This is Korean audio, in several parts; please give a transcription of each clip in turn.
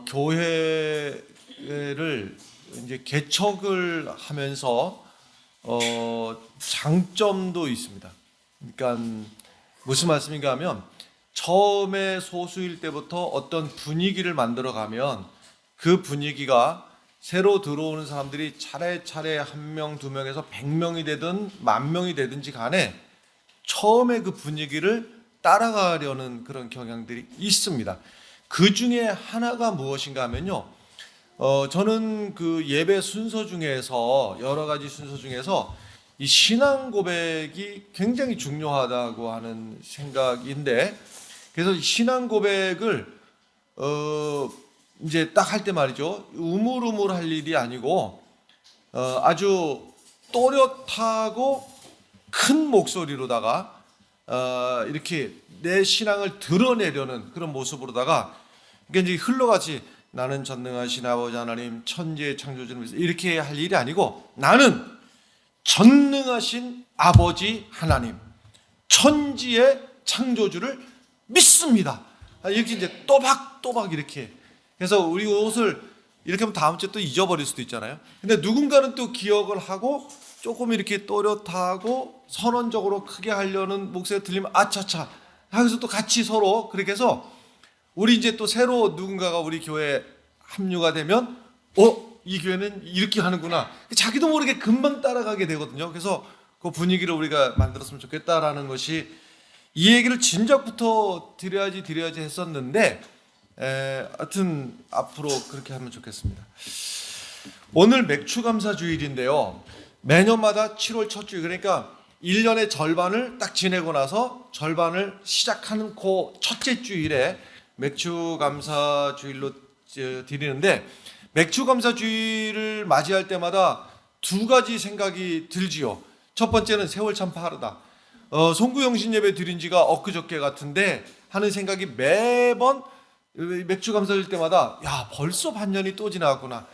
교회를 이제 개척을 하면서 장점도 있습니다. 그러니까 무슨 말씀인가 하면 처음에 소수일 때부터 어떤 분위기를 만들어 가면 그 분위기가 새로 들어오는 사람들이 차례차례 한 명, 두 명에서 100명이 되든 10,000명이 되든지 간에 처음에 그 분위기를 따라가려는 그런 경향들이 있습니다. 그 중에 하나가 무엇인가 하면요. 저는 그 예배 순서 중에서 여러 가지 순서 중에서 이 신앙 고백이 굉장히 중요하다고 하는 생각인데, 그래서 신앙 고백을 이제 딱 할 때 말이죠. 우물우물 할 일이 아니고 아주 또렷하고 큰 목소리로다가 이렇게 내 신앙을 드러내려는 그런 모습으로다가 이게 이제 흘러가지 나는 전능하신 아버지 하나님 천지의 창조주를 이렇게 할 일이 아니고 나는 전능하신 아버지 하나님 천지의 창조주를 믿습니다. 이렇게 이제 또박또박 이렇게. 그래서 우리 옷을 이렇게 하면 다음 주에 또 잊어버릴 수도 있잖아요. 근데 누군가는 또 기억을 하고 조금 이렇게 또렷하고 선언적으로 크게 하려는 목소리가 들리면 아차차 하면서 또 같이 서로 그렇게 해서 우리 이제 또 새로 누군가가 우리 교회에 합류가 되면 이 교회는 이렇게 하는구나. 자기도 모르게 금방 따라가게 되거든요. 그래서 그 분위기를 우리가 만들었으면 좋겠다라는 것이 이 얘기를 진작부터 드려야지 했었는데 하여튼 앞으로 그렇게 하면 좋겠습니다. 오늘 맥추감사 주일인데요. 매년마다 7월 첫 주일, 그러니까 1년의 절반을 딱 지내고 나서 절반을 시작하는 그 첫째 주일에 맥추감사 주일로 드리는데, 맥추감사 주일을 맞이할 때마다 두 가지 생각이 들지요. 첫 번째는 세월 참 빠르다. 송구영신 예배 드린 지가 엊그저께 같은데 하는 생각이 매번 맥추감사 줄 때마다 야 벌써 반년이 또 지나갔구나.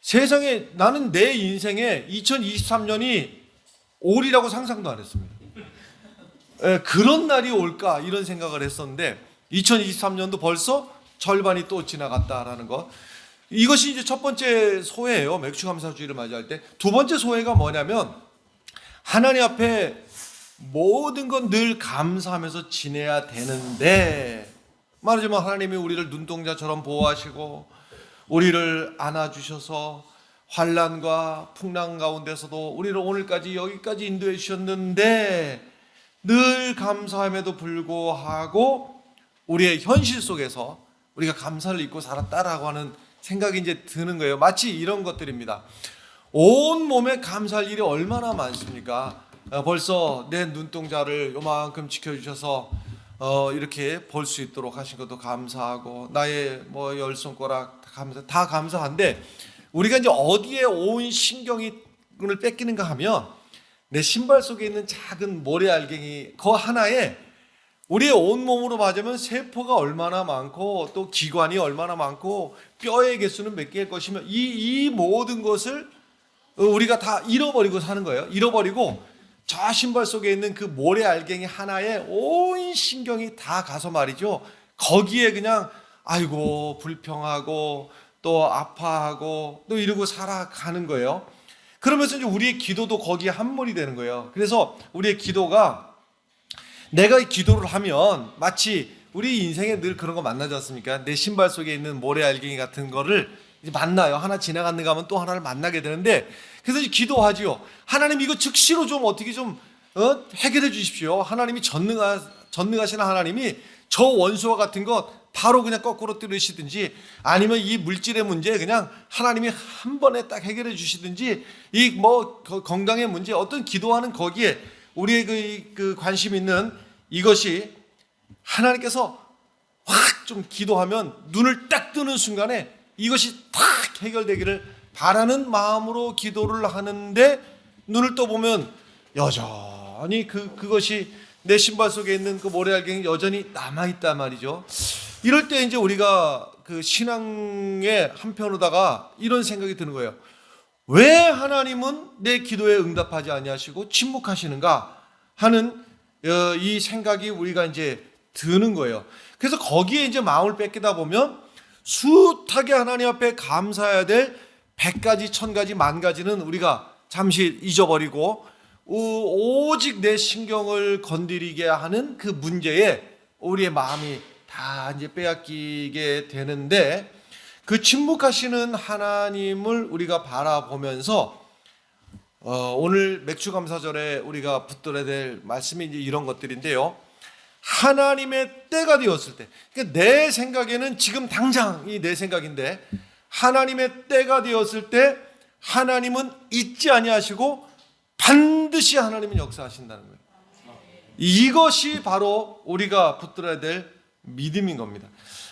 세상에 나는 내 인생에 2023년이 올이라고 상상도 안 했습니다. 그런 날이 올까 이런 생각을 했었는데 2023년도 벌써 절반이 또 지나갔다라는 것. 이것이 이제 첫 번째 소회예요. 맥추감사 주일을 맞이할 때. 두 번째 소회가 뭐냐면 하나님 앞에 모든 건 늘 감사하면서 지내야 되는데, 말하자면 하나님이 우리를 눈동자처럼 보호하시고 우리를 안아주셔서 환난과 풍랑 가운데서도 우리를 오늘까지 여기까지 인도해 주셨는데 늘 감사함에도 불구하고 우리의 현실 속에서 우리가 감사를 잊고 살았다라고 하는 생각이 이제 드는 거예요. 마치 이런 것들입니다. 온 몸에 감사할 일이 얼마나 많습니까? 벌써 내 눈동자를 요만큼 지켜주셔서 이렇게 볼 수 있도록 하신 것도 감사하고 나의 뭐 열 손가락 다 감사한데 우리가 이제 어디에 온 신경을 뺏기는가 하면 내 신발 속에 있는 작은 모래알갱이 그 하나에 우리의 온몸으로 맞으면 세포가 얼마나 많고 또 기관이 얼마나 많고 뼈의 개수는 몇 개일 것이며 이 모든 것을 우리가 다 잃어버리고 사는 거예요. 잃어버리고 저 신발 속에 있는 그 모래알갱이 하나에 온 신경이 다 가서 말이죠. 거기에 그냥 아이고 불평하고 또 아파하고 또 이러고 살아가는 거예요. 그러면서 이제 우리의 기도도 거기에 함몰이 되는 거예요. 그래서 우리의 기도가 내가 기도를 하면 마치 우리 인생에 늘 그런 거 만나지 않습니까? 내 신발 속에 있는 모래알갱이 같은 거를 이제 만나요. 하나 지나갔는가 하면 또 하나를 만나게 되는데 그래서 이제 기도하지요. 하나님 이거 즉시로 좀 어떻게 좀 해결해 주십시오. 하나님이 전능하신 하나님이 저 원수와 같은 것 바로 그냥 거꾸로 뚫으시든지 아니면 이 물질의 문제 그냥 하나님이 한 번에 딱 해결해 주시든지 이 뭐 건강의 문제 어떤 기도하는 거기에 우리의 그 관심 있는 이것이 하나님께서 확 좀 기도하면 눈을 딱 뜨는 순간에 이것이 탁 해결되기를 바라는 마음으로 기도를 하는데 눈을 떠보면 여전히 그것이 내 신발 속에 있는 그 모래알갱이 여전히 남아있단 말이죠. 이럴 때 이제 우리가 그 신앙의 한편으로다가 이런 생각이 드는 거예요. 왜 하나님은 내 기도에 응답하지 아니하시고 침묵하시는가 하는 이 생각이 우리가 이제 드는 거예요. 그래서 거기에 이제 마음을 뺏기다 보면 숱하게 하나님 앞에 감사해야 될 100가지, 1000가지, 10,000가지는 우리가 잠시 잊어버리고 오직 내 신경을 건드리게 하는 그 문제에 우리의 마음이 다 이제 빼앗기게 되는데, 그 침묵하시는 하나님을 우리가 바라보면서 오늘 맥주감사절에 우리가 붙들어야 될 말씀이 이제 이런 것들인데요. 하나님의 때가 되었을 때, 그러니까 내 생각에는 지금 당장이 내 생각인데, 하나님의 때가 되었을 때 하나님은 잊지 아니하시고 반드시 하나님은 역사하신다는 거예요. 이것이 바로 우리가 붙들어야 될 믿음인 겁니다.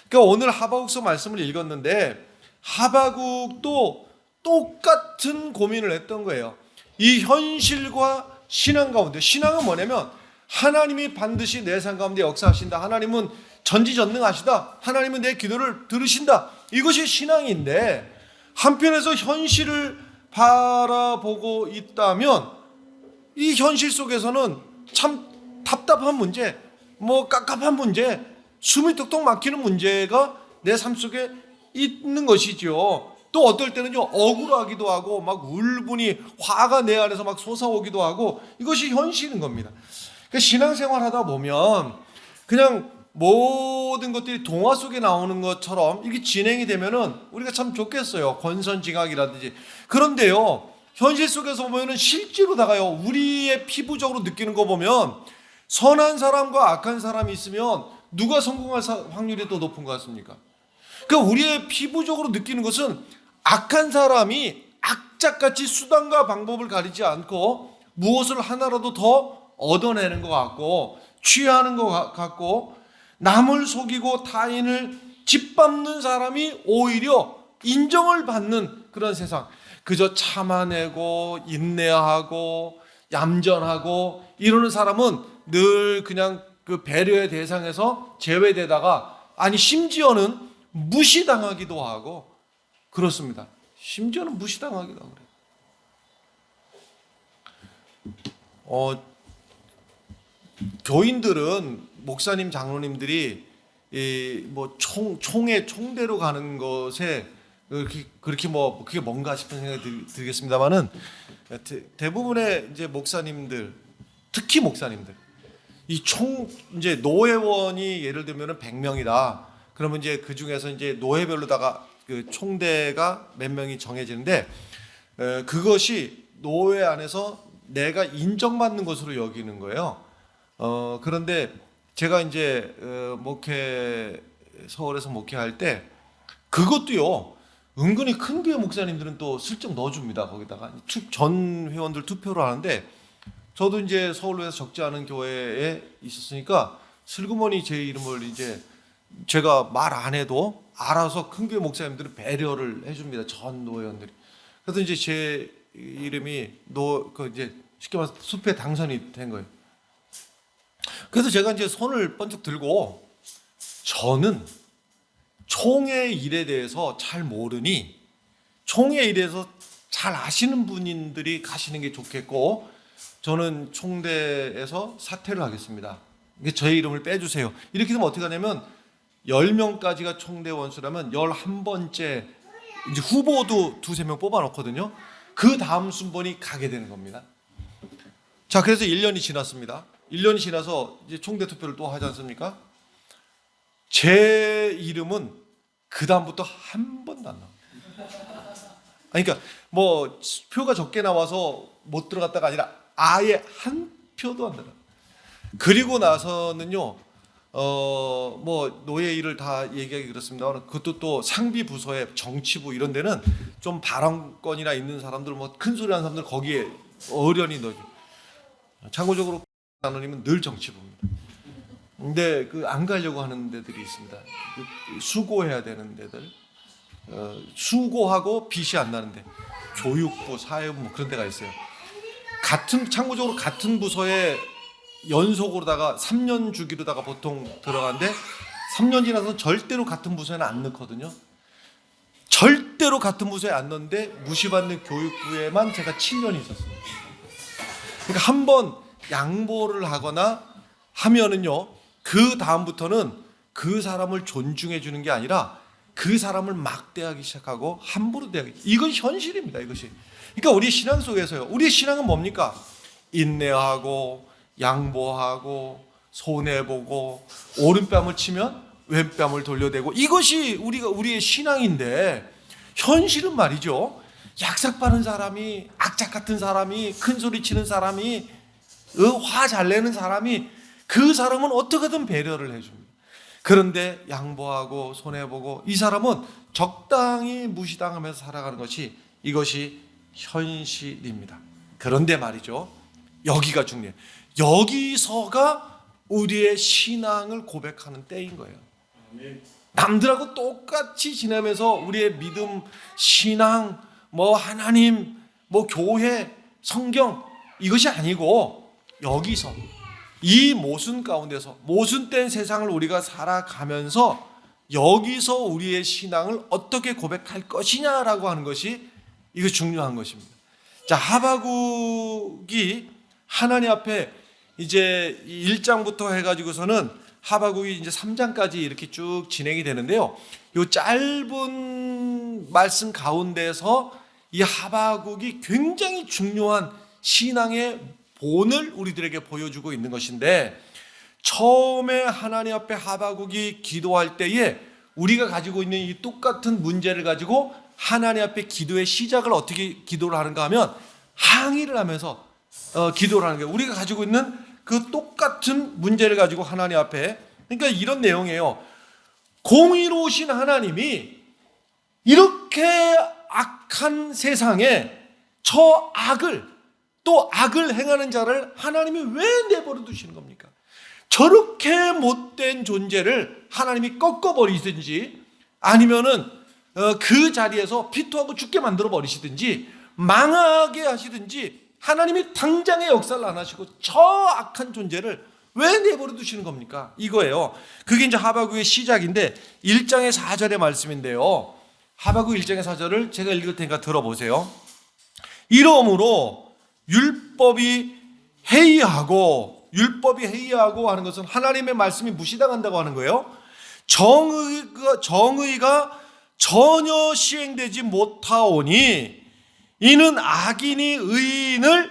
그러니까 오늘 하바국서 말씀을 읽었는데 하바국도 똑같은 고민을 했던 거예요. 이 현실과 신앙 가운데, 신앙은 뭐냐면 하나님이 반드시 내 삶 가운데 역사하신다, 하나님은 전지전능하시다, 하나님은 내 기도를 들으신다, 이것이 신앙인데, 한편에서 현실을 바라보고 있다면 이 현실 속에서는 참 답답한 문제, 깝깝한 문제, 숨이 뚝뚝 막히는 문제가 내 삶 속에 있는 것이죠. 또 어떨 때는요, 억울하기도 하고 막 울분이, 화가 내 안에서 막 솟아오기도 하고, 이것이 현실인 겁니다. 신앙생활 하다 보면 그냥 모든 것들이 동화 속에 나오는 것처럼 이게 진행이 되면은 우리가 참 좋겠어요. 권선징악이라든지. 그런데요, 현실 속에서 보면은 실제로 다가요, 우리의 피부적으로 느끼는 거 보면 선한 사람과 악한 사람이 있으면 누가 성공할 확률이 더 높은 것 같습니까? 그러니까 우리의 피부적으로 느끼는 것은 악한 사람이 악착같이 수단과 방법을 가리지 않고 무엇을 하나라도 더 얻어내는 것 같고, 취하는 것 같고, 남을 속이고 타인을 짓밟는 사람이 오히려 인정을 받는 그런 세상. 그저 참아내고 인내하고 얌전하고 이러는 사람은 늘 그냥 그 배려의 대상에서 제외되다가, 아니 심지어는 무시당하기도 하고 그렇습니다. 심지어는 무시당하기도 하고 그래요. 교인들은, 목사님, 장로님들이 총대로 가는 것에 그렇게 그게 뭔가 싶은 생각이 들겠습니다만은, 대부분의 이제 목사님들, 특히 목사님들, 이제 노회원이 예를 들면 100명이다. 그러면 이제 그 중에서 이제 노회별로다가 그 총대가 몇 명이 정해지는데, 그것이 노회 안에서 내가 인정받는 것으로 여기는 거예요. 그런데 제가 이제 서울에서 목회할 때 그것도요, 은근히 큰 교회 목사님들은 또 슬쩍 넣어줍니다. 거기다가 전 회원들 투표를 하는데, 저도 이제 서울에서 적지 않은 교회에 있었으니까 슬그머니 제 이름을 이제 제가 말 안 해도 알아서 큰 교회 목사님들은 배려를 해줍니다. 전 노회원들이. 그래서 이제 제 이름이 이제 쉽게 말해서 숲에 당선이 된 거예요. 그래서 제가 이제 손을 번쩍 들고, 저는 총회 일에 대해서 잘 모르니 총회 일에서 잘 아시는 분들이 가시는 게 좋겠고, 저는 총대에서 사퇴를 하겠습니다. 저의 이름을 빼주세요. 이렇게 되면 어떻게 하냐면 10명까지가 총대 원수라면 11번째 이제 후보도 2-3명 뽑아놓거든요. 그 다음 순번이 가게 되는 겁니다. 자, 그래서 1년이 지났습니다. 1년이 지나서 이제 총대 투표를 또 하지 않습니까? 제 이름은 그 다음부터 한 번도 안 나와요. 그러니까 표가 적게 나와서 못 들어갔다가 아니라 아예 한 표도 안 들어요. 그리고 나서는요, 노예 일을 다 얘기하기 그렇습니다. 그것도 또 상비 부서에, 정치부 이런 데는 좀 발언권이나 있는 사람들, 큰 소리 하는 사람들 거기에 어련히 넣어줘. 참고적으로 장로님은 늘 정치부입니다. 근데 안 가려고 하는 데들이 있습니다. 수고해야 되는 데들, 수고하고 빚이 안 나는데, 교육부, 사회부 그런 데가 있어요. 참고적으로 같은 부서에 연속으로다가 3년 주기로다가 보통 들어가는데, 3년 지나서 절대로 같은 부서에는 안 넣거든요. 절대로 같은 부서에 안 넣는데 무시받는 교육부에만 제가 7년이 있었습니다. 그러니까 한번 양보를 하거나 하면은요, 그 다음부터는 그 사람을 존중해 주는 게 아니라 그 사람을 막대하기 시작하고 함부로 대하기. 이건 현실입니다. 이것이. 그러니까 우리 신앙 속에서요. 우리의 신앙은 뭡니까? 인내하고 양보하고 손해보고 오른뺨을 치면 왼뺨을 돌려대고, 이것이 우리의 신앙인데, 현실은 말이죠. 약삭 빠른 사람이, 악착 같은 사람이, 큰 소리 치는 사람이, 화 잘 내는 사람이, 그 사람은 어떻게든 배려를 해줍니다. 그런데 양보하고 손해보고 이 사람은 적당히 무시당하면서 살아가는 것이, 이것이 현실입니다. 그런데 말이죠, 여기가 중요해요. 여기서가 우리의 신앙을 고백하는 때인 거예요. 남들하고 똑같이 지내면서 우리의 믿음, 신앙, 하나님, 교회, 성경, 이것이 아니고, 여기서 이 모순 가운데서, 모순된 세상을 우리가 살아가면서 여기서 우리의 신앙을 어떻게 고백할 것이냐라고 하는 것이, 이거 중요한 것입니다. 자, 하바국이 하나님 앞에 이제 1장부터 해가지고서는 하바국이 이제 3장까지 이렇게 쭉 진행이 되는데요. 이 짧은 말씀 가운데서 이 하바국이 굉장히 중요한 신앙의 본을 우리들에게 보여주고 있는 것인데, 처음에 하나님 앞에 하바국이 기도할 때에 우리가 가지고 있는 이 똑같은 문제를 가지고 하나님 앞에 기도의 시작을 어떻게 기도를 하는가 하면, 항의를 하면서 기도를 하는 거예요. 우리가 가지고 있는 그 똑같은 문제를 가지고 하나님 앞에, 그러니까 이런 내용이에요. 공의로우신 하나님이 이렇게 악한 세상에 저 악을, 또 악을 행하는 자를 하나님이 왜 내버려 두시는 겁니까? 저렇게 못된 존재를 하나님이 꺾어버리든지, 아니면은 그 자리에서 피토하고 죽게 만들어 버리시든지, 망하게 하시든지, 하나님이 당장의 역사를 안 하시고 저 악한 존재를 왜 내버려 두시는 겁니까? 이거예요. 그게 이제 하바국의 시작인데, 1장의 4절의 말씀인데요. 하바국 1장의 4절을 제가 읽을 테니까 들어보세요. 이러므로 율법이 해이하고 하는 것은 하나님의 말씀이 무시당한다고 하는 거예요. 정의가 전혀 시행되지 못하오니 이는 악인이 의인을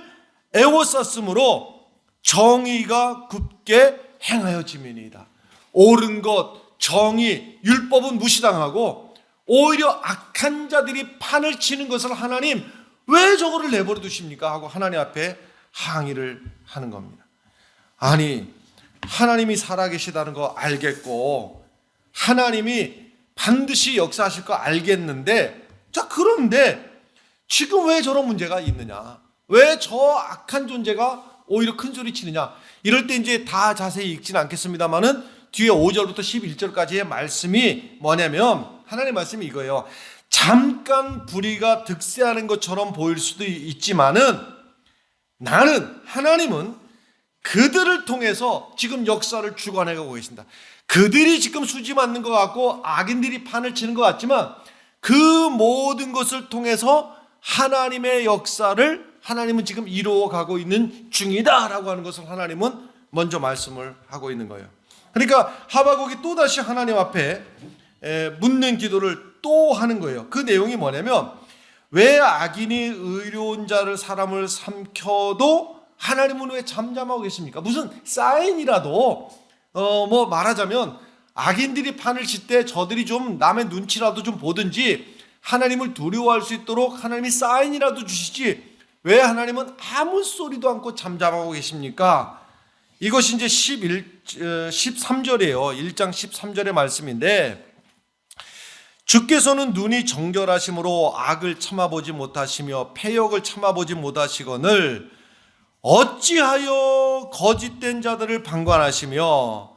애워쌌으므로 정의가 굳게 행하여짐이니이다. 옳은 것, 정의, 율법은 무시당하고 오히려 악한 자들이 판을 치는 것을 하나님 왜 저거를 내버려 두십니까? 하고 하나님 앞에 항의를 하는 겁니다. 아니, 하나님이 살아계시다는 거 알겠고 하나님이 반드시 역사하실 거 알겠는데, 자, 그런데 지금 왜 저런 문제가 있느냐? 왜 저 악한 존재가 오히려 큰 소리 치느냐? 이럴 때 이제 다 자세히 읽지는 않겠습니다만은 뒤에 5절부터 11절까지의 말씀이 뭐냐면, 하나님의 말씀이 이거예요. 잠깐 불의가 득세하는 것처럼 보일 수도 있지만은 하나님은 그들을 통해서 지금 역사를 주관해가고 계신다. 그들이 지금 수지 맞는 것 같고 악인들이 판을 치는 것 같지만 그 모든 것을 통해서 하나님의 역사를 하나님은 지금 이루어가고 있는 중이다라고 하는 것을 하나님은 먼저 말씀을 하고 있는 거예요. 그러니까 하바국이 또다시 하나님 앞에 묻는 기도를 또 하는 거예요. 그 내용이 뭐냐면, 왜 악인이 의로운 자를 사람을 삼켜도 하나님은 왜 잠잠하고 계십니까? 무슨 사인이라도 말하자면 악인들이 판을 칠 때 저들이 좀 남의 눈치라도 좀 보든지 하나님을 두려워할 수 있도록 하나님이 사인이라도 주시지 왜 하나님은 아무 소리도 않고 잠잠하고 계십니까? 이것이 이제 13절이에요. 1장 13절의 말씀인데, 주께서는 눈이 정결하심으로 악을 참아보지 못하시며 패역을 참아보지 못하시거늘 어찌하여 거짓된 자들을 방관하시며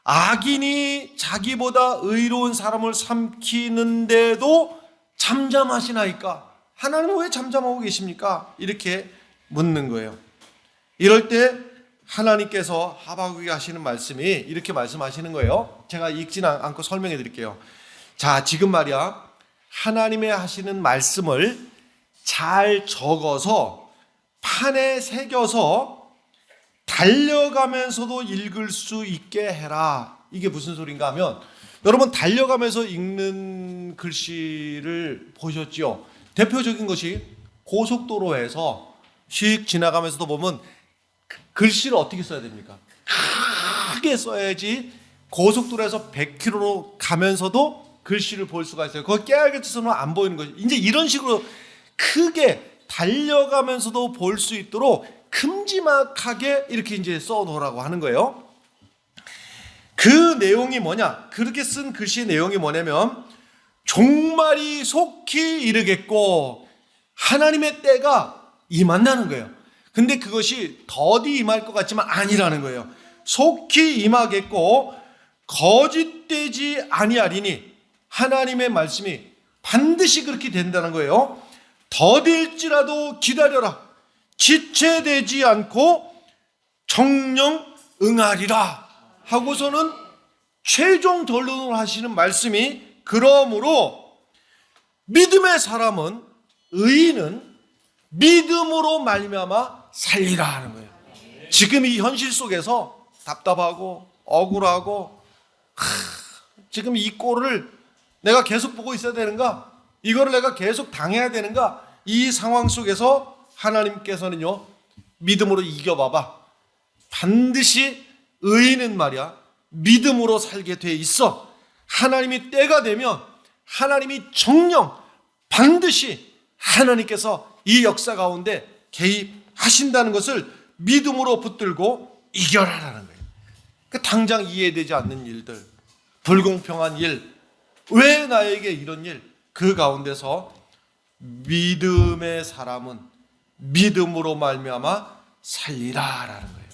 악인이 자기보다 의로운 사람을 삼키는데도 잠잠하시나이까? 하나님은 왜 잠잠하고 계십니까? 이렇게 묻는 거예요. 이럴 때 하나님께서 하바국이 하시는 말씀이 이렇게 말씀하시는 거예요. 제가 읽지는 않고 설명해 드릴게요. 자, 지금 말이야, 하나님의 하시는 말씀을 잘 적어서 판에 새겨서 달려가면서도 읽을 수 있게 해라. 이게 무슨 소린가 하면, 여러분 달려가면서 읽는 글씨를 보셨죠? 대표적인 것이 고속도로에서 휙 지나가면서도 보면 글씨를 어떻게 써야 됩니까? 크게 써야지 고속도로에서 100km로 가면서도 글씨를 볼 수가 있어요. 그거 깨알같이 써면 안 보이는 거죠. 이제 이런 식으로 크게 달려가면서도 볼 수 있도록 큼지막하게 이렇게 이제 써놓으라고 하는 거예요. 그 내용이 뭐냐? 그렇게 쓴 글씨의 내용이 뭐냐면 종말이 속히 이르겠고 하나님의 때가 임한다는 거예요. 근데 그것이 더디 임할 것 같지만 아니라는 거예요. 속히 임하겠고 거짓되지 아니하리니 하나님의 말씀이 반드시 그렇게 된다는 거예요. 더딜지라도 기다려라. 지체되지 않고 정령 응하리라 하고서는 최종 결론을 하시는 말씀이 그러므로 믿음의 사람은 의인은 믿음으로 말미암아 살리라 하는 거예요. 지금 이 현실 속에서 답답하고 억울하고 지금 이 꼴을 내가 계속 보고 있어야 되는가? 이거를 내가 계속 당해야 되는가? 이 상황 속에서 하나님께서는요 믿음으로 이겨봐봐. 반드시 의인은 말이야 믿음으로 살게 돼 있어. 하나님이 때가 되면 하나님이 정령 반드시 하나님께서 이 역사 가운데 개입하신다는 것을 믿음으로 붙들고 이겨라라는 거예요. 그러니까 당장 이해되지 않는 일들, 불공평한 일, 왜 나에게 이런 일, 그 가운데서 믿음의 사람은 믿음으로 말미암아 살리라라는 거예요.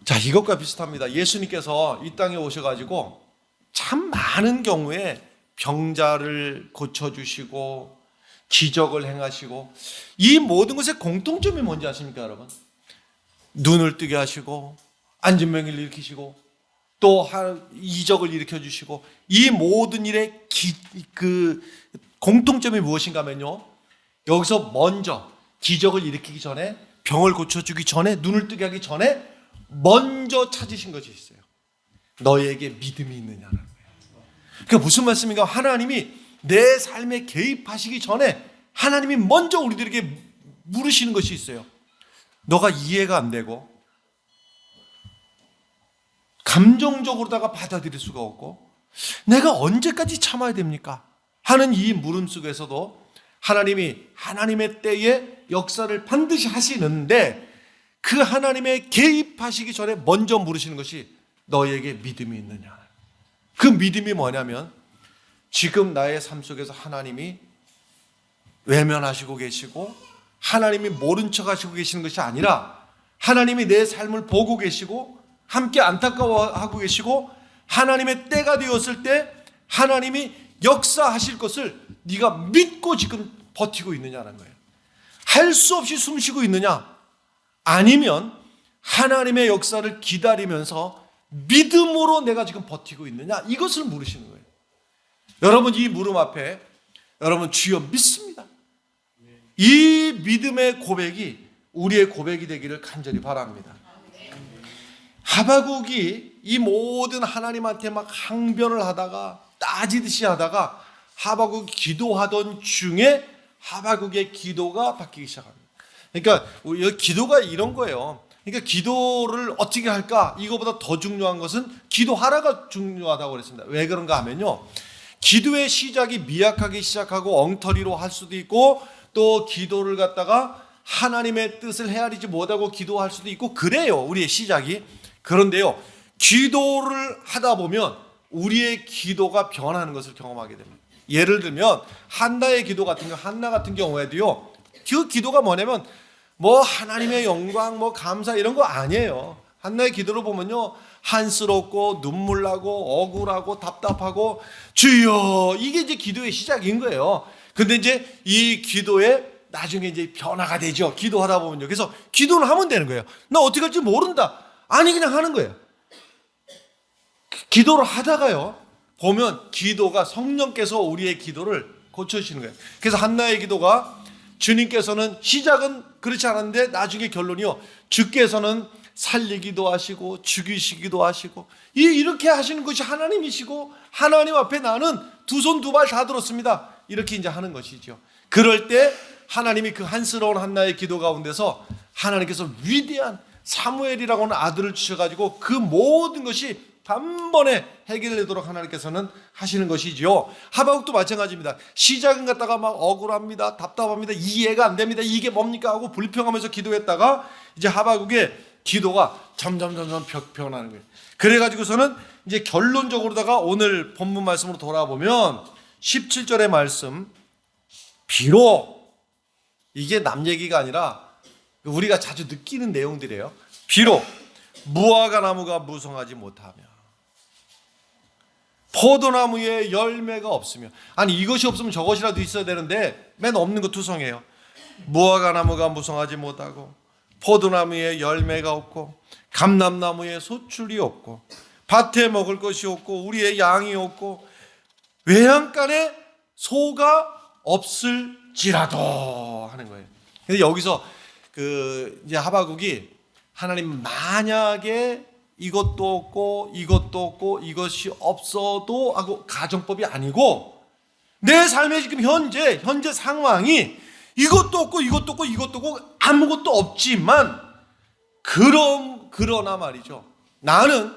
자, 이것과 비슷합니다. 예수님께서 이 땅에 오셔가지고 참 많은 경우에 병자를 고쳐주시고 기적을 행하시고 이 모든 것의 공통점이 뭔지 아십니까, 여러분? 눈을 뜨게 하시고 안진병을 일으키시고 또 이적을 일으켜 주시고 이 모든 일의 공통점이 무엇인가 하면요, 여기서 먼저 기적을 일으키기 전에 병을 고쳐주기 전에 눈을 뜨게 하기 전에 먼저 찾으신 것이 있어요. 너에게 믿음이 있느냐라는 거예요. 그게 무슨 말씀인가? 하나님이 내 삶에 개입하시기 전에 하나님이 먼저 우리들에게 물으시는 것이 있어요. 너가 이해가 안 되고 감정적으로다가 받아들일 수가 없고 내가 언제까지 참아야 됩니까? 하는 이 물음 속에서도 하나님이 하나님의 때에 역사를 반드시 하시는데 그 하나님의 개입하시기 전에 먼저 물으시는 것이 너에게 믿음이 있느냐. 그 믿음이 뭐냐면 지금 나의 삶 속에서 하나님이 외면하시고 계시고 하나님이 모른 척 하시고 계시는 것이 아니라 하나님이 내 삶을 보고 계시고 함께 안타까워하고 계시고 하나님의 때가 되었을 때 하나님이 역사하실 것을 네가 믿고 지금 버티고 있느냐는 거예요. 할 수 없이 숨쉬고 있느냐? 아니면 하나님의 역사를 기다리면서 믿음으로 내가 지금 버티고 있느냐? 이것을 물으시는 거예요. 여러분 이 물음 앞에 여러분 주여 믿습니다. 이 믿음의 고백이 우리의 고백이 되기를 간절히 바랍니다. 하박국이 이 모든 하나님한테 막 항변을 하다가 따지듯이 하다가 하박국이 기도하던 중에 하박국의 기도가 바뀌기 시작합니다. 그러니까 기도가 이런 거예요. 그러니까 기도를 어떻게 할까? 이거보다 더 중요한 것은 기도하라가 중요하다고 그랬습니다. 왜 그런가 하면요, 기도의 시작이 미약하게 시작하고 엉터리로 할 수도 있고 또 기도를 갖다가 하나님의 뜻을 헤아리지 못하고 기도할 수도 있고 그래요, 우리의 시작이. 그런데요, 기도를 하다 보면 우리의 기도가 변하는 것을 경험하게 됩니다. 예를 들면 한나의 기도 같은 경우, 한나 같은 경우에도요, 그 기도가 뭐냐면 뭐 하나님의 영광, 뭐 감사 이런 거 아니에요. 한나의 기도를 보면요, 한스럽고 눈물 나고 억울하고 답답하고 주여, 이게 이제 기도의 시작인 거예요. 근데 이제 이 기도에 나중에 이제 변화가 되죠. 기도하다 보면요. 그래서 기도는 하면 되는 거예요. 나 어떻게 할지 모른다. 아니, 그냥 하는 거예요. 기도를 하다가요, 보면 기도가 성령께서 우리의 기도를 고쳐주시는 거예요. 그래서 한나의 기도가 주님께서는 시작은 그렇지 않았는데 나중에 결론이요, 주께서는 살리기도 하시고 죽이시기도 하시고 이렇게 하시는 것이 하나님이시고 하나님 앞에 나는 두 손 두 발 다 들었습니다. 이렇게 이제 하는 것이죠. 그럴 때 하나님이 그 한스러운 한나의 기도 가운데서 하나님께서 위대한 사무엘이라고 하는 아들을 주셔가지고 그 모든 것이 단번에 해결되도록 하나님께서는 하시는 것이지요. 하박국도 마찬가지입니다. 시작은 갖다가 막 억울합니다. 답답합니다. 이해가 안 됩니다. 이게 뭡니까 하고 불평하면서 기도했다가 이제 하박국의 기도가 점점 변하는 거예요. 그래가지고서는 이제 결론적으로다가 오늘 본문 말씀으로 돌아보면 17절의 말씀, 비록, 이게 남 얘기가 아니라 우리가 자주 느끼는 내용들이에요. 비록 무화과 나무가 무성하지 못하며 포도나무에 열매가 없으며, 아니 이것이 없으면 저것이라도 있어야 되는데 맨 없는 거 투성해요. 무화과 나무가 무성하지 못하고 포도나무에 열매가 없고 감람나무에 소출이 없고 밭에 먹을 것이 없고 우리의 양이 없고 외양간에 소가 없을지라도 하는 거예요. 근데 여기서 이제 하박국이 하나님 만약에 이것도 없고 이것도 없고 이것이 없어도 하고 가정법이 아니고 내 삶의 지금 현재 상황이 이것도 없고 이것도 없고 이것도 없고 아무것도 없지만 그러나 말이죠. 나는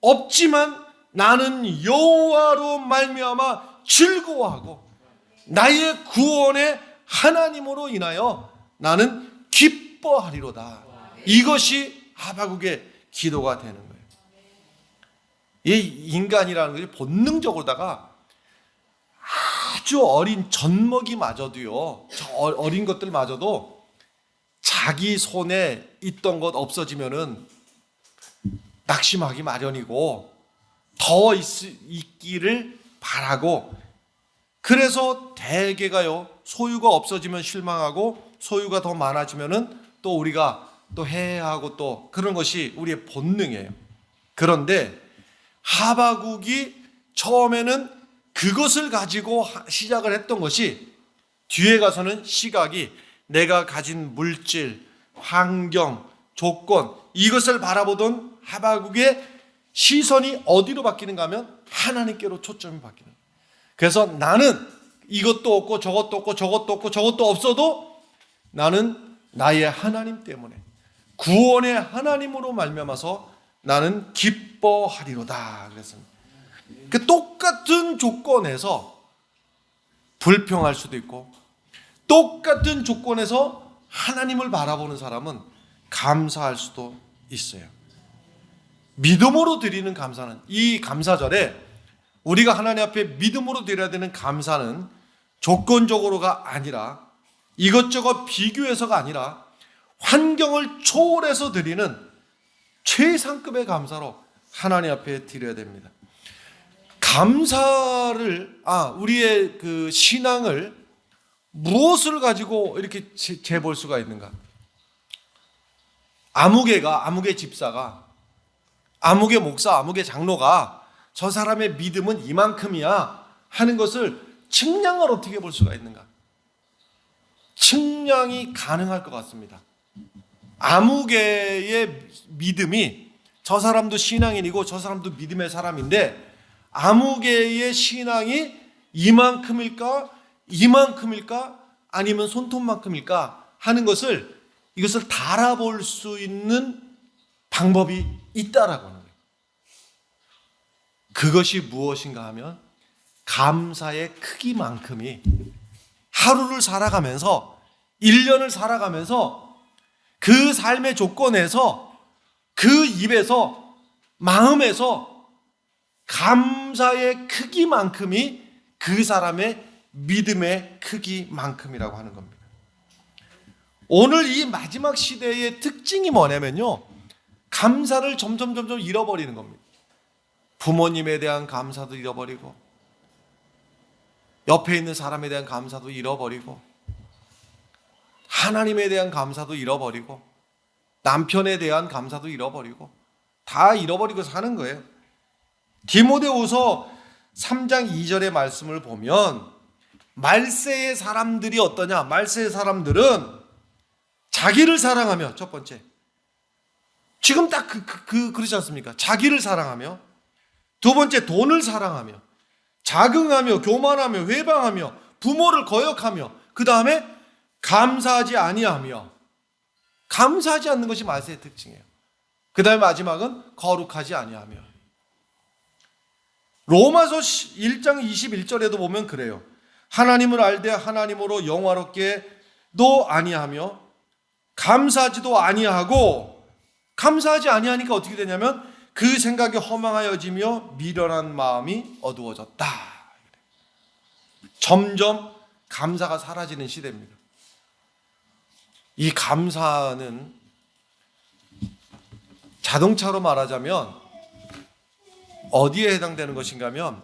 없지만 나는 여호와로 말미암아 즐거워하고 나의 구원의 하나님으로 인하여 나는 기뻐하리로다. 이것이 하박국의 기도가 되는 거예요. 이 인간이라는 것이 본능적으로다가 아주 어린 젖먹이마저도요, 저 어린 것들마저도 자기 손에 있던 것 없어지면은 낙심하기 마련이고 더 있기를 바라고, 그래서 대개가요 소유가 없어지면 실망하고 소유가 더 많아지면은 또 우리가 또 해하고 또 그런 것이 우리의 본능이에요. 그런데 하박국이 처음에는 그것을 가지고 시작을 했던 것이 뒤에 가서는 시각이 내가 가진 물질, 환경, 조건 이것을 바라보던 하박국의 시선이 어디로 바뀌는가 하면 하나님께로 초점이 바뀌는 거예요. 그래서 나는 이것도 없고 저것도 없고 저것도 없고 저것도 없어도 나는 나의 하나님 때문에 구원의 하나님으로 말미암아서 나는 기뻐하리로다 그랬습니다. 그 똑같은 조건에서 불평할 수도 있고 똑같은 조건에서 하나님을 바라보는 사람은 감사할 수도 있어요. 믿음으로 드리는 감사는, 이 감사절에 우리가 하나님 앞에 믿음으로 드려야 되는 감사는 조건적으로가 아니라 이것저것 비교해서가 아니라 환경을 초월해서 드리는 최상급의 감사로 하나님 앞에 드려야 됩니다. 감사를, 우리의 그 신앙을 무엇을 가지고 이렇게 재볼 수가 있는가? 아무개 집사가, 아무개 목사, 아무개 장로가 저 사람의 믿음은 이만큼이야 하는 것을 측량을 어떻게 볼 수가 있는가? 측량이 가능할 것 같습니다. 아무개의 믿음이, 저 사람도 신앙인이고 저 사람도 믿음의 사람인데 아무개의 신앙이 이만큼일까 아니면 손톱만큼일까 하는 것을, 이것을 달아볼 수 있는 방법이 있다라고 하는 거예요. 그것이 무엇인가 하면 감사의 크기만큼이 하루를 살아가면서 1년을 살아가면서 그 삶의 조건에서 그 입에서 마음에서 감사의 크기만큼이 그 사람의 믿음의 크기만큼이라고 하는 겁니다. 오늘 이 마지막 시대의 특징이 뭐냐면요, 감사를 점점 잃어버리는 겁니다. 부모님에 대한 감사도 잃어버리고 옆에 있는 사람에 대한 감사도 잃어버리고 하나님에 대한 감사도 잃어버리고 남편에 대한 감사도 잃어버리고 다 잃어버리고 사는 거예요. 디모데후서 3장 2절의 말씀을 보면 말세의 사람들이 어떠냐? 말세의 사람들은 자기를 사랑하며, 첫 번째 지금 딱 그렇지 않습니까? 자기를 사랑하며, 두 번째 돈을 사랑하며, 자긍하며, 교만하며, 회방하며, 부모를 거역하며, 그 다음에 감사하지 아니하며, 감사하지 않는 것이 마세의 특징이에요. 그 다음에 마지막은 거룩하지 아니하며. 로마서 1장 21절에도 보면 그래요. 하나님을 알되 하나님으로 영화롭게도 아니하며 감사하지도 아니하고, 감사하지 아니하니까 어떻게 되냐면 그 생각이 허망하여지며 미련한 마음이 어두워졌다. 점점 감사가 사라지는 시대입니다. 이 감사는 자동차로 말하자면 어디에 해당되는 것인가 하면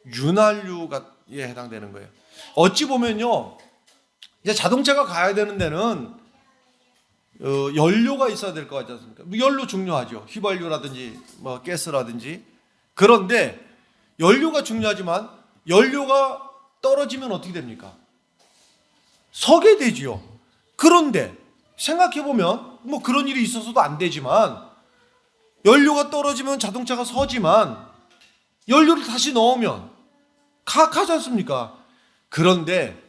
윤활유에 해당되는 거예요. 어찌 보면요, 이제 자동차가 가야 되는 데는 연료가 있어야 될 것 같지 않습니까? 연료 중요하죠. 휘발유라든지 뭐 가스라든지. 그런데 연료가 중요하지만 연료가 떨어지면 어떻게 됩니까? 서게 되지요. 그런데 생각해 보면 뭐 그런 일이 있어서도 안 되지만, 연료가 떨어지면 자동차가 서지만 연료를 다시 넣으면 가지 않습니까? 그런데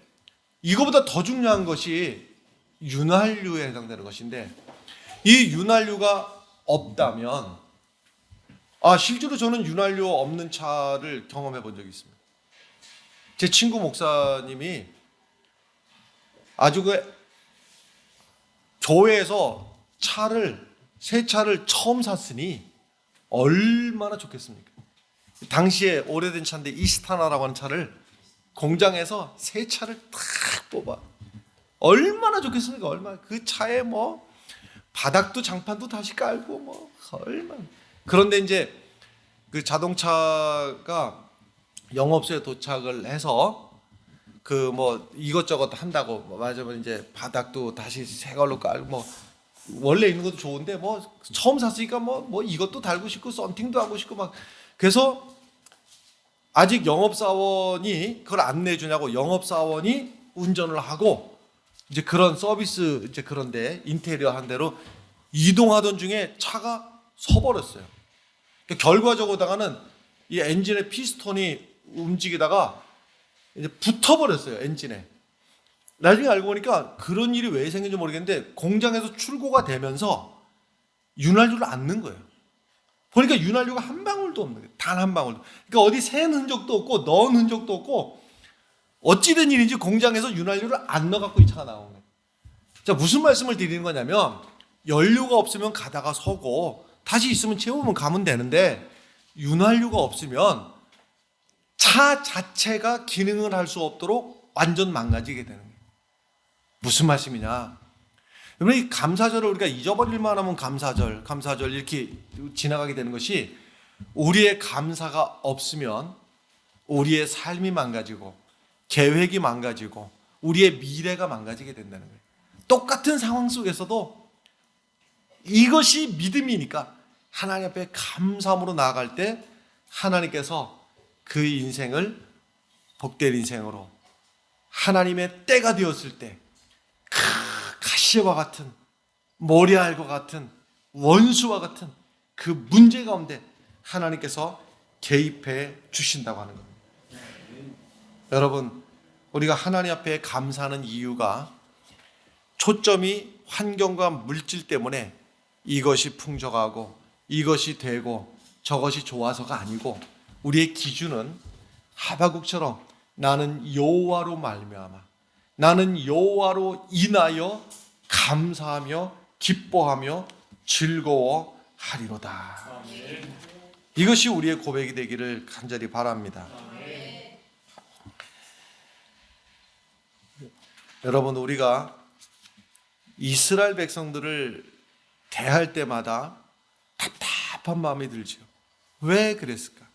이거보다 더 중요한 것이 윤활유에 해당되는 것인데, 이 윤활유가 없다면, 실제로 저는 윤활유 없는 차를 경험해 본 적이 있습니다. 제 친구 목사님이 아주 교회에서 새 차를 처음 샀으니 얼마나 좋겠습니까? 당시에 오래된 차인데 이스타나라고 하는 차를 공장에서 새 차를 탁 뽑아. 얼마나 좋겠습니까? 얼마나. 그 차에 뭐 바닥도 장판도 다시 깔고 뭐 얼마나. 그런데 이제 그 자동차가 영업소에 도착을 해서 그 뭐 이것저것 한다고, 맞으면 이제 바닥도 다시 새 걸로 깔고, 뭐 원래 있는 것도 좋은데 뭐 처음 샀으니까 뭐 이것도 달고 싶고 썬팅도 하고 싶고 막. 그래서 아직 영업사원이 그걸 안 내주냐고 영업사원이 운전을 하고 이제 그런 서비스, 이제 그런데 인테리어 한 대로 이동하던 중에 차가 서버렸어요. 결과적으로다가는 이 엔진의 피스톤이 움직이다가 이제 붙어버렸어요, 엔진에. 나중에 알고 보니까 그런 일이 왜 생긴지 모르겠는데 공장에서 출고가 되면서 윤활유를 안 넣은 거예요. 보니까 윤활유가 한 방울도 없는 거예요. 단 한 방울도. 그러니까 어디 샌 흔적도 없고 넣은 흔적도 없고, 어찌된 일인지 공장에서 윤활유를 안 넣어갖고 이 차가 나온 거예요. 자, 무슨 말씀을 드리는 거냐면, 연료가 없으면 가다가 서고 다시 있으면 채우면 가면 되는데, 윤활유가 없으면 차 자체가 기능을 할 수 없도록 완전 망가지게 되는 거예요. 무슨 말씀이냐? 여러분, 이 감사절을 우리가 잊어버릴만 하면 감사절 이렇게 지나가게 되는 것이, 우리의 감사가 없으면 우리의 삶이 망가지고 계획이 망가지고 우리의 미래가 망가지게 된다는 거예요. 똑같은 상황 속에서도 이것이 믿음이니까 하나님 앞에 감사함으로 나아갈 때 하나님께서 그 인생을 복된 인생으로, 하나님의 때가 되었을 때 가시와 같은, 모리알과 같은, 원수와 같은 그 문제 가운데 하나님께서 개입해 주신다고 하는 겁니다. 여러분, 우리가 하나님 앞에 감사하는 이유가 초점이 환경과 물질 때문에 이것이 풍족하고 이것이 되고 저것이 좋아서가 아니고, 우리의 기준은 하바국처럼 나는 여호와로 말미암아, 나는 여호와로 인하여 감사하며 기뻐하며 즐거워하리로다. 이것이 우리의 고백이 되기를 간절히 바랍니다. 여러분, 우리가 이스라엘 백성들을 대할 때마다 답답한 마음이 들죠. 왜 그랬을까?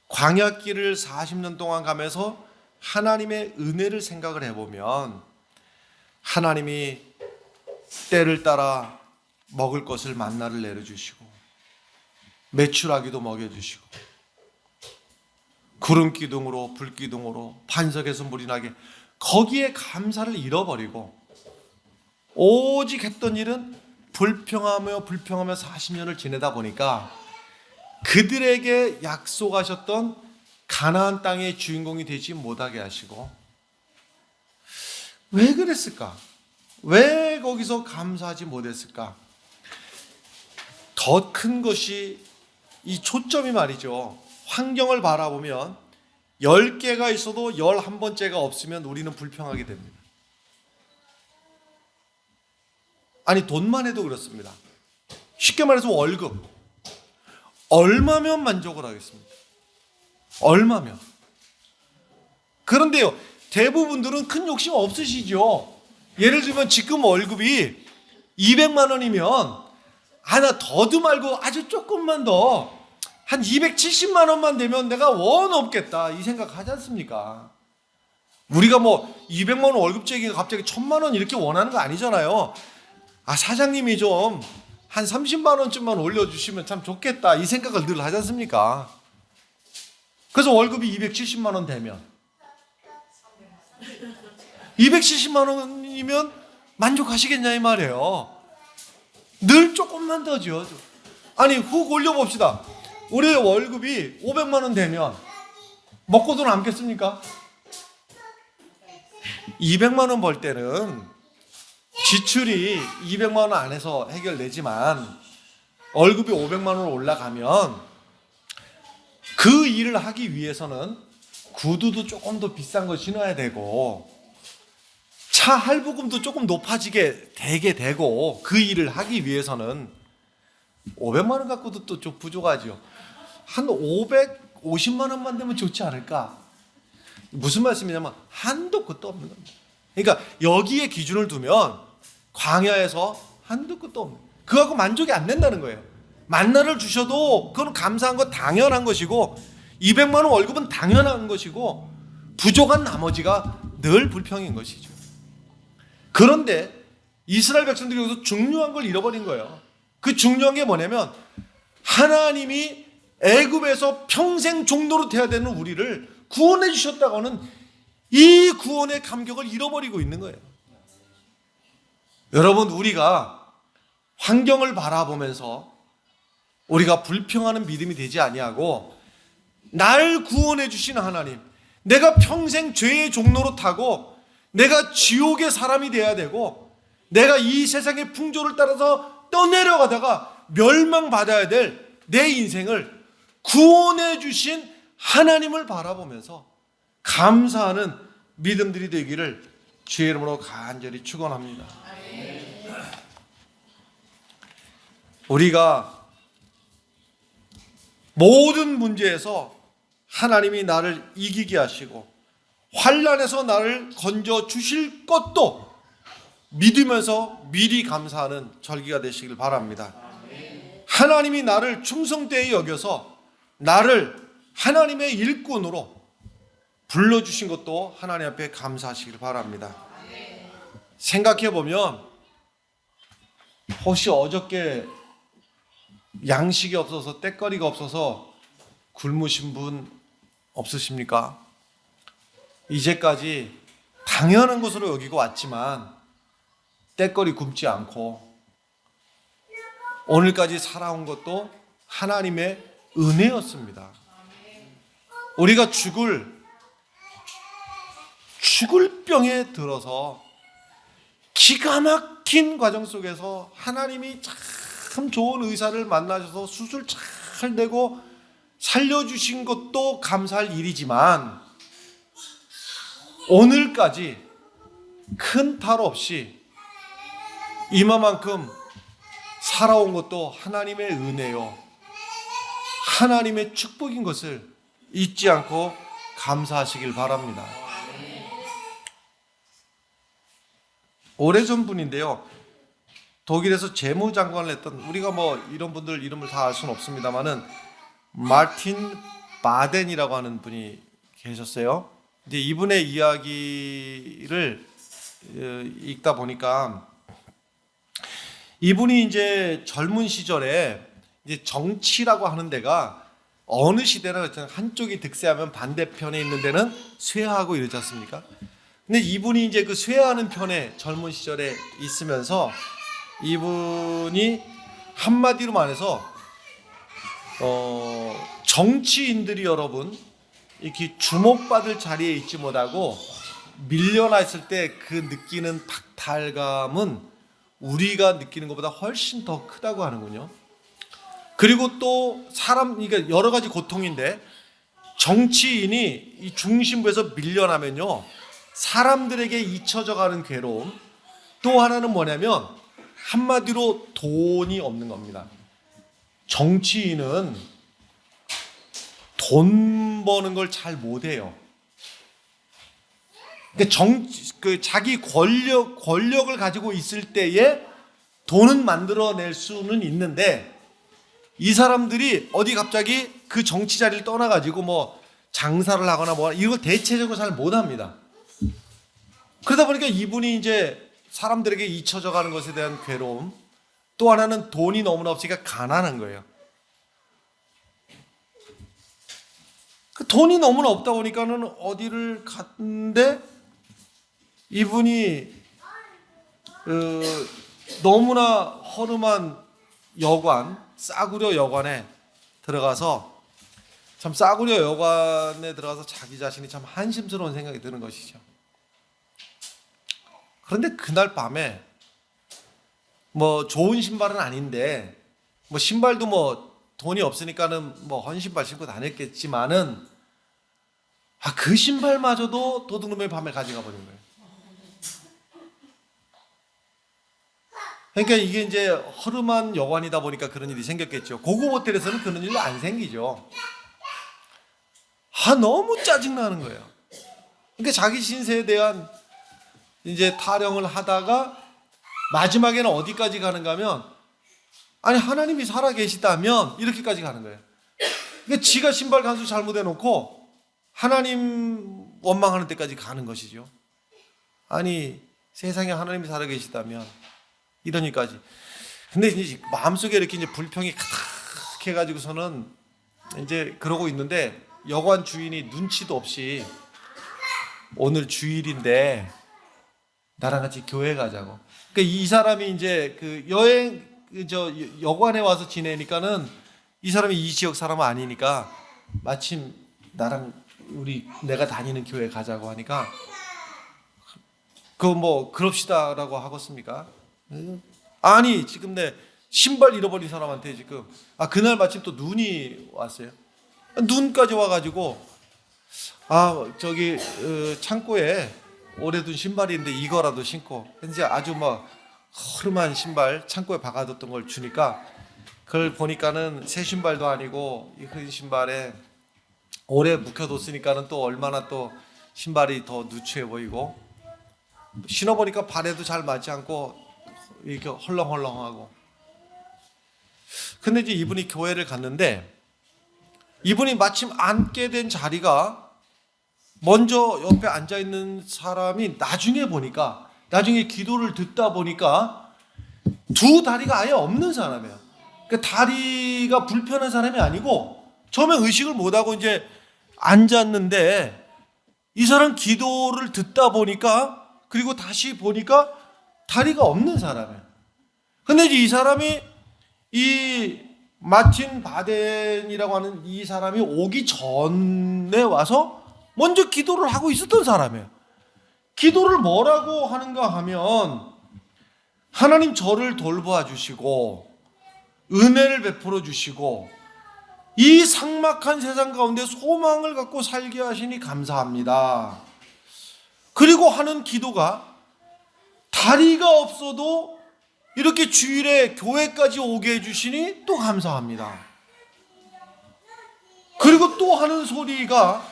광야길을 40년 동안 가면서 하나님의 은혜를 생각을 해보면, 하나님이 때를 따라 먹을 것을 만나를 내려주시고, 메추라기도 먹여주시고, 구름 기둥으로 불 기둥으로 반석에서 물이 나게, 거기에 감사를 잃어버리고 오직 했던 일은 불평하며 40년을 지내다 보니까 그들에게 약속하셨던 가나안 땅의 주인공이 되지 못하게 하시고, 왜 그랬을까? 왜 거기서 감사하지 못했을까? 더 큰 것이 이 초점이 말이죠. 환경을 바라보면 10개가 있어도 11번째가 없으면 우리는 불평하게 됩니다. 아니, 돈만 해도 그렇습니다. 쉽게 말해서 월급 얼마면 만족을 하겠습니까? 얼마면? 그런데요, 대부분들은 큰 욕심 없으시죠. 예를 들면 지금 월급이 200만 원이면 나 더도 말고 아주 조금만 더, 한 270만 원만 되면 내가 원 없겠다, 이 생각 하지 않습니까? 우리가 뭐 200만 원 월급쟁이가 갑자기 1000만 원 이렇게 원하는 거 아니잖아요. 사장님이 좀 한 30만 원쯤만 올려주시면 참 좋겠다, 이 생각을 늘 하지 않습니까? 그래서 월급이 270만 원 되면 270만 원이면 만족하시겠냐 이 말이에요. 늘 조금만 더죠. 아니, 훅 올려봅시다. 우리의 월급이 500만 원 되면 먹고도 남겠습니까? 200만 원 벌 때는 지출이 200만 원 안에서 해결되지만 월급이 500만 원 올라가면 그 일을 하기 위해서는 구두도 조금 더 비싼 거 신어야 되고 차 할부금도 조금 높아지게 되게 되고, 그 일을 하기 위해서는 500만 원 갖고도 또 좀 부족하죠. 한 550만 원만 되면 좋지 않을까? 무슨 말씀이냐면 한도 끝도 없는 겁니다. 그러니까 여기에 기준을 두면 광야에서 한도 끝도 없는, 그거하고 만족이 안 된다는 거예요. 만나를 주셔도 그건 감사한 거 당연한 것이고, 200만 원 월급은 당연한 것이고, 부족한 나머지가 늘 불평인 것이죠. 그런데 이스라엘 백성들이 여기서 중요한 걸 잃어버린 거예요. 그 중요한 게 뭐냐면, 하나님이 애굽에서 평생 종노릇 해야 되는 우리를 구원해 주셨다고는 이 구원의 감격을 잃어버리고 있는 거예요. 여러분, 우리가 환경을 바라보면서 우리가 불평하는 믿음이 되지 아니하고, 날 구원해 주신 하나님, 내가 평생 죄의 종노릇하고 내가 지옥의 사람이 돼야 되고 내가 이 세상의 풍조를 따라서 떠내려가다가 멸망받아야 될 내 인생을 구원해 주신 하나님을 바라보면서 감사하는 믿음들이 되기를 주의 이름으로 간절히 축원합니다. 우리가 모든 문제에서 하나님이 나를 이기게 하시고 환난에서 나를 건져 주실 것도 믿으면서 미리 감사하는 절기가 되시길 바랍니다. 하나님이 나를 충성되이 여겨서 나를 하나님의 일꾼으로 불러주신 것도 하나님 앞에 감사하시길 바랍니다. 생각해보면 혹시 어저께 양식이 없어서, 때거리가 없어서 굶으신 분 없으십니까? 이제까지 당연한 것으로 여기고 왔지만 때거리 굶지 않고 오늘까지 살아온 것도 하나님의 은혜였습니다. 우리가 죽을 병에 들어서 기가 막힌 과정 속에서 하나님이 참 좋은 의사를 만나셔서 수술 잘 되고 살려주신 것도 감사할 일이지만, 오늘까지 큰 탈 없이 이마만큼 살아온 것도 하나님의 은혜요, 하나님의 축복인 것을 잊지 않고 감사하시길 바랍니다. 오래전 분인데요, 독일에서 재무장관을 했던, 우리가 뭐 이런 분들 이름을 다 알 수는 없습니다만은 마르틴 바덴이라고 하는 분이 계셨어요. 근데 이분의 이야기를 읽다 보니까 이분이 이제 젊은 시절에 이제 정치라고 하는 데가 어느 시대나 한쪽이 득세하면 반대편에 있는 데는 쇠하고 이러지 않습니까? 근데 이분이 이제 그 쇠하는 편에 젊은 시절에 있으면서 이분이 한마디로 말해서 정치인들이 여러분 이렇게 주목받을 자리에 있지 못하고 밀려났을 때 그 느끼는 박탈감은 우리가 느끼는 것보다 훨씬 더 크다고 하는군요. 그리고 또 그러니까 여러 가지 고통인데 정치인이 이 중심부에서 밀려나면요, 사람들에게 잊혀져 가는 괴로움. 또 하나는 뭐냐면 한마디로 돈이 없는 겁니다. 정치인은 돈 버는 걸 잘 못해요. 자기 권력을 가지고 있을 때에 돈은 만들어낼 수는 있는데, 이 사람들이 어디 갑자기 그 정치 자리를 떠나가지고 뭐 장사를 하거나 뭐 이걸 대체적으로 잘 못합니다. 그러다 보니까 이분이 이제 사람들에게 잊혀져 가는 것에 대한 괴로움, 또 하나는 돈이 너무나 없으니까 가난한 거예요. 그 돈이 너무나 없다 보니까는 어디를 갔는데 이분이 너무나 허름한 여관, 싸구려 여관에 들어가서 참 싸구려 여관에 들어가서 자기 자신이 참 한심스러운 생각이 드는 것이죠. 그런데 그날 밤에 뭐 좋은 신발은 아닌데 뭐 신발도 뭐 돈이 없으니까는 뭐 헌 신발 신고 다녔겠지만은 그 신발마저도 도둑놈의 밤에 가져가 버린 거예요. 그러니까 이게 이제 허름한 여관이다 보니까 그런 일이 생겼겠죠. 고급 호텔에서는 그런 일이 안 생기죠. 너무 짜증나는 거예요. 그러니까 자기 신세에 대한 이제 타령을 하다가 마지막에는 어디까지 가는가 하면, 아니 하나님이 살아계시다면 이렇게까지 가는 거예요. 그러니까 지가 신발 간수 잘못해 놓고 하나님 원망하는 데까지 가는 것이죠. 아니 세상에 하나님이 살아계시다면 이러니까지. 근데 이제 마음속에 이렇게 이제 불평이 가득해 가지고서는 이제 그러고 있는데, 여관 주인이 눈치도 없이 오늘 주일인데 나랑 같이 교회 가자고. 그러니까 이 사람이 이제 그 여관에 와서 지내니까는 이 사람이 이 지역 사람은 아니니까 마침 나랑 내가 다니는 교회 가자고 하니까 뭐 그럽시다라고 하겠습니까? 아니 지금 내 신발 잃어버린 사람한테 지금 그날 마침 또 눈이 왔어요. 눈까지 와가지고 저기 창고에 오래 둔 신발이 있는데 이거라도 신고, 이제 아주 막 허름한 신발 창고에 박아뒀던 걸 주니까 그걸 보니까는 새 신발도 아니고 이 그 신발에 오래 묵혀뒀으니까는 또 얼마나 또 신발이 더 누추해 보이고, 신어보니까 발에도 잘 맞지 않고 이렇게 헐렁헐렁하고. 근데 이제 이분이 교회를 갔는데, 이분이 마침 앉게 된 자리가 먼저 옆에 앉아있는 사람이 나중에 기도를 듣다 보니까 두 다리가 아예 없는 사람이에요. 그러니까 다리가 불편한 사람이 아니고 처음에 의식을 못하고 이제 앉았는데, 이 사람 기도를 듣다 보니까, 그리고 다시 보니까 다리가 없는 사람이에요. 근데 이제 이 사람이 이 마틴 바덴이라고 하는 이 사람이 오기 전에 와서 먼저 기도를 하고 있었던 사람이에요. 기도를 뭐라고 하는가 하면, 하나님 저를 돌보아 주시고 은혜를 베풀어 주시고 이 삭막한 세상 가운데 소망을 갖고 살게 하시니 감사합니다. 그리고 하는 기도가, 다리가 없어도 이렇게 주일에 교회까지 오게 해주시니 또 감사합니다. 그리고 또 하는 소리가,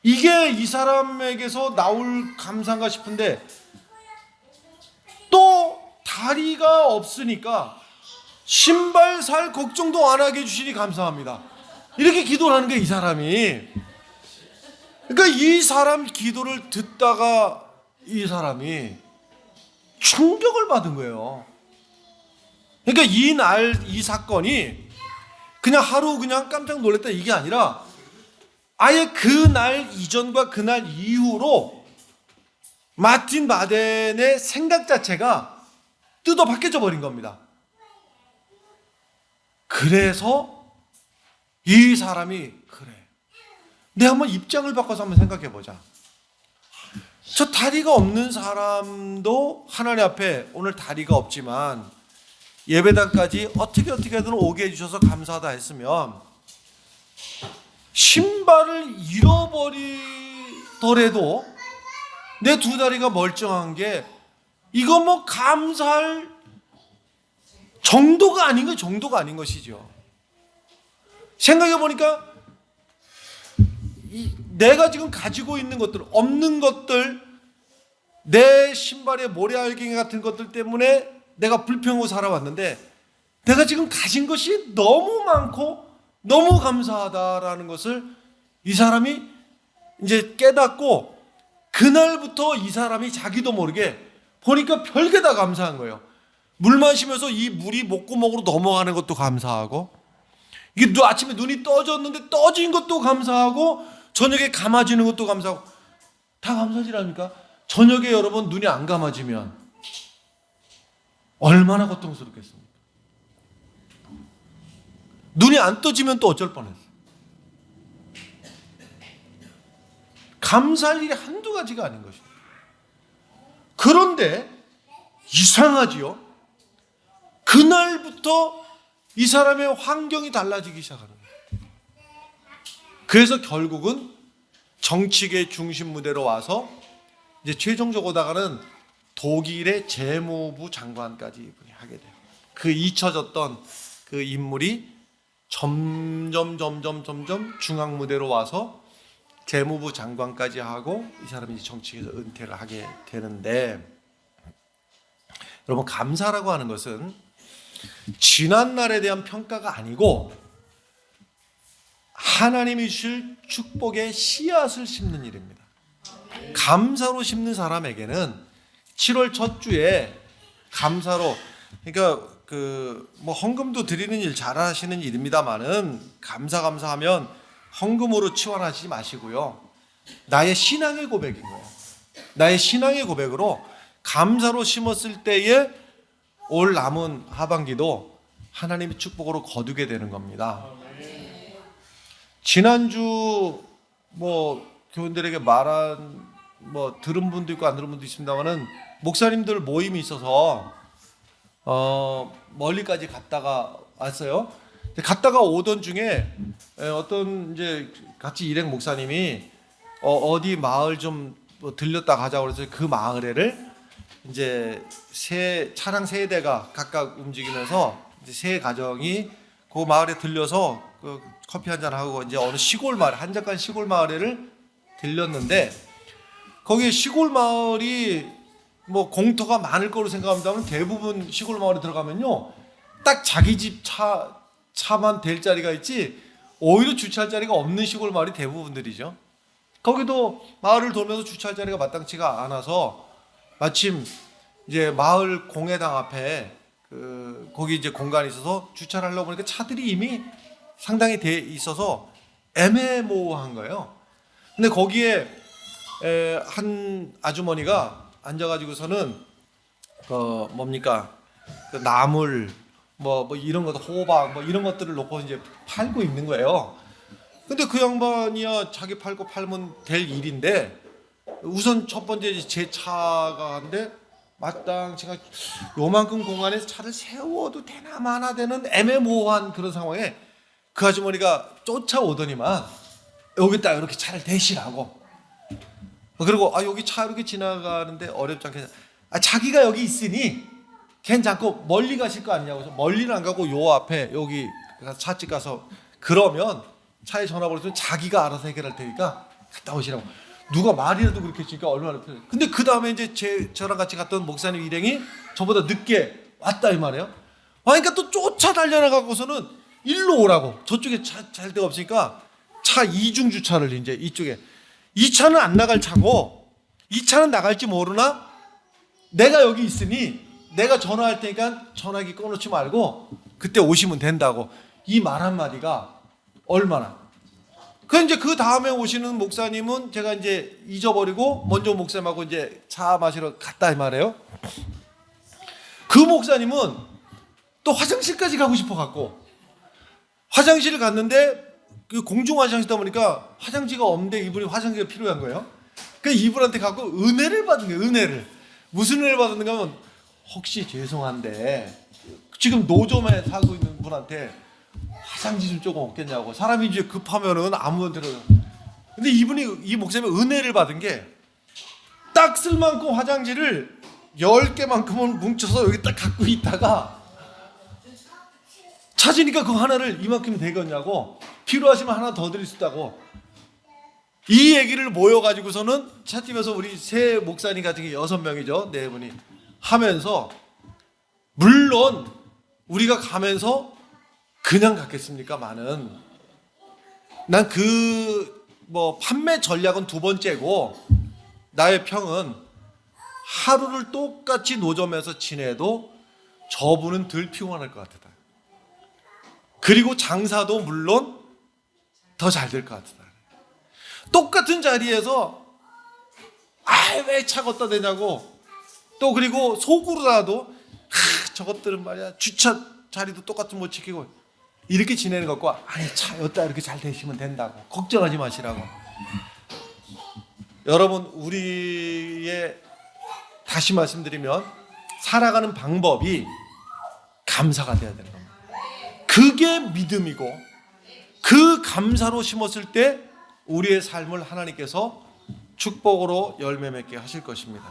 이게 이 사람에게서 나올 감사인가 싶은데, 또 다리가 없으니까 신발 살 걱정도 안 하게 해주시니 감사합니다. 이렇게 기도를 하는 게 이 사람이. 그러니까 이 사람 기도를 듣다가 이 사람이 충격을 받은 거예요. 그러니까 이 사건이 그냥 하루 그냥 깜짝 놀랐다 이게 아니라, 아예 그날 이전과 그날 이후로 마틴 바덴의 생각 자체가 뜯어 벗겨져 버린 겁니다. 그래서 이 사람이 그래, 내 한번 입장을 바꿔서 한번 생각해 보자. 저 다리가 없는 사람도 하나님 앞에 오늘 다리가 없지만 예배당까지 어떻게든 오게 해주셔서 감사하다 했으면 신발을 잃어버리더라도 내 두 다리가 멀쩡한 게 이거 뭐 감사할 정도가 아닌 거, 정도가 아닌 것이죠. 생각해 보니까 내가 지금 가지고 있는 것들, 없는 것들, 내 신발에 모래알갱이 같은 것들 때문에 내가 불평하고 살아왔는데 내가 지금 가진 것이 너무 많고 너무 감사하다라는 것을 이 사람이 이제 깨닫고, 그날부터 이 사람이 자기도 모르게 보니까 별게 다 감사한 거예요. 물 마시면서 이 물이 목구멍으로 넘어가는 것도 감사하고, 이게 아침에 눈이 떠졌는데 떠진 것도 감사하고, 저녁에 감아지는 것도 감사하고, 다 감사지랍니까? 저녁에 여러분 눈이 안 감아지면 얼마나 고통스럽겠습니까? 눈이 안 떠지면 또 어쩔 뻔했어요. 감사할 일이 한두 가지가 아닌 것입니다. 그런데 이상하지요? 그날부터 이 사람의 환경이 달라지기 시작하는 거예요. 그래서 결국은 정치계 중심 무대로 와서 이제 최종적으로다가는 독일의 재무부 장관까지 하게 돼요. 그 잊혀졌던 그 인물이 점점 중앙 무대로 와서 재무부 장관까지 하고 이 사람이 정치에서 은퇴를 하게 되는데, 여러분, 감사라고 하는 것은 지난 날에 대한 평가가 아니고 하나님이 주실 축복의 씨앗을 심는 일입니다. 감사로 심는 사람에게는 7월 첫 주에 감사로, 그러니까 뭐 헌금도 드리는 일 잘하시는 일입니다만은 감사하면 헌금으로 치환하시지 마시고요. 나의 신앙의 고백인 거예요. 나의 신앙의 고백으로 감사로 심었을 때에 올 남은 하반기도 하나님의 축복으로 거두게 되는 겁니다. 지난주 뭐 교인들에게 말한 뭐 들은 분도 있고 안 들은 분도 있습니다만은 목사님들 모임이 있어서 멀리까지 갔다가 왔어요. 갔다가 오던 중에 어떤 이제 같이 일행 목사님이 어디 마을 좀 들렸다 가자고 그래서 그 마을에를 이제 차량 세 대가 각각 움직이면서 이제 세 가정이 그 마을에 들려서 그 커피 한잔 하고 이제 어느 시골 마을, 한적한 시골 마을에를 들렸는데, 거기 시골 마을이 뭐 공터가 많을 거로 생각합니다만 대부분 시골 마을에 들어가면요, 딱 자기 집 차만 댈 자리가 있지 오히려 주차할 자리가 없는 시골 마을이 대부분들이죠. 거기도 마을을 돌면서 주차할 자리가 마땅치가 않아서 마침 이제 마을 공회당 앞에 거기 이제 공간이 있어서 주차를 하려고 보니까 차들이 이미 상당히 돼 있어서 애매모호한 거예요. 근데 거기에 한 아주머니가 앉아가지고서는 뭡니까, 그 나물 뭐 이런 것도 호박 뭐 이런 것들을 놓고 이제 팔고 있는 거예요. 근데 그 양반이야 자기 팔면 될 일인데, 우선 첫 번째 제 차가 한데 마땅치가 요만큼 공간에서 차를 세워도 되나 마나 되는 애매모호한 그런 상황에 그 아주머니가 쫓아오더니만 여기다 이렇게 차를 대시라고. 그리고 여기 차 이렇게 지나가는데 어렵지 않게 자기가 여기 있으니 괜찮고 멀리 가실 거 아니냐고 해서 멀리는 안 가고 요 앞에 여기 차집 가서 그러면 차에 전화 걸어서 자기가 알아서 해결할 테니까 갔다 오시라고. 누가 말이라도 그렇게 했으니까 얼마나 편해. 근데 그 다음에 이제 저랑 같이 갔던 목사님 일행이 저보다 늦게 왔다 이 말이에요. 그러니까 또 쫓아 달려나가고서는 일로 오라고. 저쪽에 잘 데가 없으니까 차 이중 주차를 이제 이쪽에. 이 차는 안 나갈 차고 이 차는 나갈지 모르나 내가 여기 있으니 내가 전화할 테니까 전화기 꺼놓지 말고 그때 오시면 된다고. 이 말 한마디가 얼마나. 이제 그 다음에 오시는 목사님은 제가 이제 잊어버리고 먼저 목사님하고 이제 차 마시러 갔다 이 말이에요. 그 목사님은 또 화장실까지 가고 싶어 갖고 화장실을 갔는데 그 공중 화장실이다 보니까 화장지가 없는데 이분이 화장지가 필요한 거예요. 그 이분한테 갖고 은혜를 받은 거예요. 은혜를. 무슨 은혜를 받았는가 하면 혹시 죄송한데 지금 노점에 살고 있는 분한테 화장지 좀 조금 없겠냐고. 사람이 이제 급하면은 아무한테나. 근데 이분이 이 목사님이 은혜를 받은 게 딱 쓸 만큼 화장지를 10개만큼은 뭉쳐서 여기 딱 갖고 있다가 찾으니까 그 하나를 이만큼 되겠냐고, 필요하시면 하나 더 드릴 수 있다고. 이 얘기를 모여가지고서는 찻집에서 우리 세 목사님 같은 게 6명이죠. 4분이 하면서, 물론 우리가 가면서 그냥 갔겠습니까? 많은. 난 그 판매 전략은 두 번째고, 나의 평은 하루를 똑같이 노점에서 지내도 저분은 덜 피곤할 것 같다. 그리고 장사도 물론 더 잘 될 것 같다. 똑같은 자리에서 왜 차 걷다 대냐고, 또 그리고 속으로라도 저것들은 말이야 주차 자리도 똑같은 못 지키고 이렇게 지내는 것과, 아니 차 여기다 이렇게 잘 대시면 된다고 걱정하지 마시라고. 여러분, 우리의, 다시 말씀드리면 살아가는 방법이 감사가 되어야 되는 겁니다. 그게 믿음이고, 그 감사로 심었을 때 우리의 삶을 하나님께서 축복으로 열매 맺게 하실 것입니다.